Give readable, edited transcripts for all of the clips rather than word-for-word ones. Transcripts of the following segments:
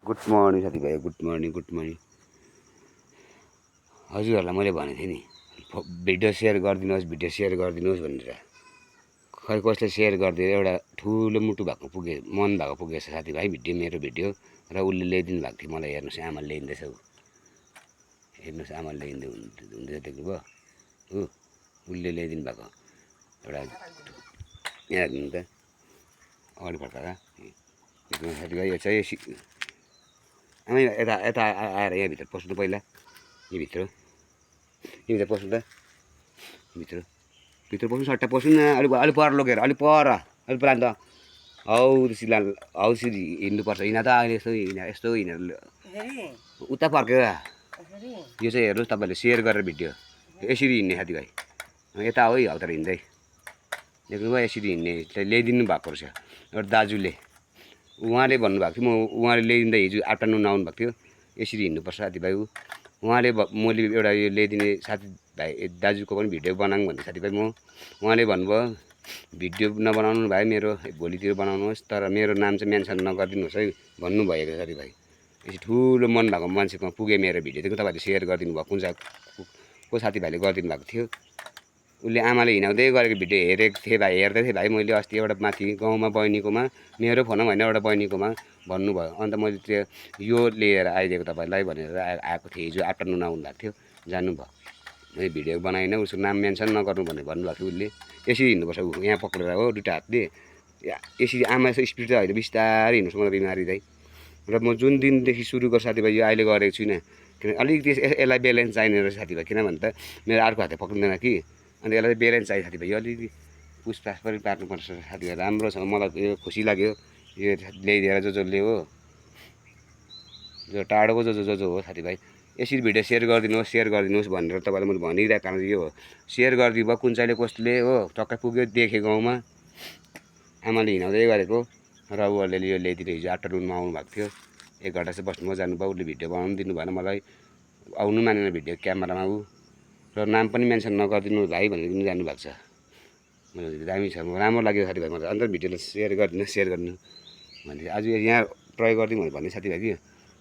Good morning साथीभाइ, good morning हजुरहरूलाई मैले भनेको थिएँ नि भिडियो सेयर गरिदिनुहोस् भनेर। खै कसले सेयर गरिदियो। एउटा ठुलो मुटु भएको पुगे मन भएको पुगेछ साथीभाइ मेरो भिडियो र उसले ल्याइदिनु भएको थियो मलाई। हेर्नुहोस् आमाले ल्याइदिँदैछ, हेर्नुहोस् आमाले ल्याइदिँदै हुँदैछ देख्नुभयो उसले ल्याइदिनु भएको एउटा यहाँ हेर्नु त अगाडि फर्काएर साथीभाइ। यो चाहिँ आमा यता यता आएर यहाँभित्र पस्नु पहिला, यहाँभित्र पस्नु त, भित्र पस्नु, सट्टा पस्नु न। अलिक पर लगेर अलिक पर त हौसी हिँड्नुपर्छ। हिँड त अहिले यस्तो हिँडेर उता फर्केर यो चाहिँ हेर्नुहोस् तपाईँले सेयर गरेर भिडियो यसरी हिँड्ने साथीभाइ। यता हो है हौतर हिँड्दै देख्नुभयो, यसरी हिँड्ने ल्याइदिनु भएको रहेछ एउटा दाजुले। उहाँले भन्नुभएको थियो उहाँले ल्याइदिँदा हिजो आफ्टरनुन आउनु भएको थियो। यसरी हिँड्नुपर्छ साथीभाइ। उहाँले मैले एउटा यो ल्याइदिने साथीभाइ दाजुको पनि भिडियो बनाऊँ भन्ने साथीभाइ उहाँले भन्नुभयो भिडियो नबनाउनु भाइ मेरो भोलितिर बनाउनुहोस्, तर मेरो नाम चाहिँ मेन्सन नगरिदिनुहोस् है भन्नुभएको साथीभाइ। यसरी ठुलो मन भएको मान्छेकोमा पुगे मेरो भिडियो चाहिँ तपाईँहरूले सेयर गरिदिनु भयो। को साथीभाइले गरिदिनु भएको थियो। उसले आमाले हिँडाउँदै गरेको भिडियो हेरेको थिएँ भाइ, हेर्दै थिएँ भाइ मैले। अस्ति एउटा माथि गाउँमा बहिनीकोमा, मेरो फोनमा होइन एउटा बहिनीकोमा भन्नुभयो। अन्त मैले त्यो यो लिएर आइदिएको तपाईँलाई भनेर आएको थिएँ। हिजो आफ्टरनुन आउनु भएको थियो, जानुभयो। मैले भिडियो बनाएन, उसको नाम मेन्सन नगर्नु भनेर भन्नुभएको थियो उसले। यसरी हिँड्नुपर्छ यहाँ पक्रेर हो दुइटा हातले। यसरी आमा चाहिँ स्पिड चाहिँ होइन, बिस्तारै हिँड्नुहोस् मलाई बिमारी चाहिँ। र म जुन दिनदेखि सुरु गर्छु साथीभाइ यो अहिले गरेको छुइनँ, किनभने अलिकति यसलाई ब्यालेन्स चाहिने रहेछ साथीभाइ। किनभने त मेरो अर्को हातले पक्रिँदैन कि, अन्त यसलाई ब्यालेन्स चाहियो साथीभाइ। यो अलिकति पुछपाछ पनि पार्नुपर्छ साथीभाइ। राम्रो छ, मलाई यो खुसी लाग्यो यो ल्याइदिएर जसले हो, जो टाढोको जो हो साथीभाइ। यसरी भिडियो सेयर गरिदिनुहोस् भनेर तपाईँलाई मैले भनिरहेको कारण यो हो। सेयर गरिदिनु भयो कुन चाहिँले कसले हो टक्कै पुग्यो देखेँ गाउँमा आमाले हिँडाउँदै गरेको र उहरूले यो ल्याइदिनु हिजो आफ्टरनुनमा आउनु भएको थियो। 1 घन्टा चाहिँ बस्नुभयो, जानुभयो। उसले भिडियो बनाउनु दिनु भएन मलाई, आउनु मानेन भिडियो क्यामेरामा र नाम पनि मेन्सन नगरिदिनु भाइ भनेर पनि जानुभएको छ। मलाई दामी छ, राम्रो लाग्यो साथीभाइ मलाई। अन्त भिडियोलाई सेयर गरिदिनु भने आज यहाँ ट्राई गरिदिउँ भन्ने साथीभाइ कि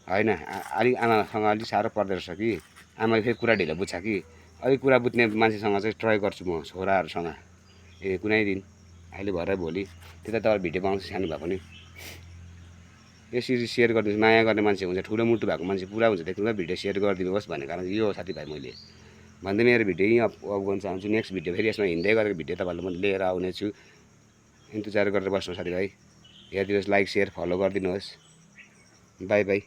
होइन। अलिक आमासँग अलिक साह्रो पर्दो रहेछ कि, आमाले फेरि कुरा ढिलो बुझ्छ कि। अलिक कुरा बुझ्ने मान्छेसँग चाहिँ ट्राई गर्छु म, छोराहरूसँग कुनै दिन अहिले भएर भोलि त्यता त भिडियो बनाउँछु सानो भए पनि। यसरी सेयर गरिदिनुहोस्। माया गर्ने मान्छे हुन्छ, ठुलो मुटु भएको मान्छे पुरा हुन्छ देख्नुभयो। भिडियो सेयर गरिदिनुहोस् भन्ने कारण यो हो साथीभाइ। मैले भन्दै मेरो भिडियो यहीँ अप गर्न चाहन्छु। नेक्स्ट भिडियो फेरि यसमा हिँड्दै गरेको भिडियो तपाईँहरूलाई म लिएर आउनेछु। इन्तजार गरेर बस्नु साथीभाइ। हेरिदिनुहोस्, लाइक सेयर फलो गरिदिनुहोस्। By by.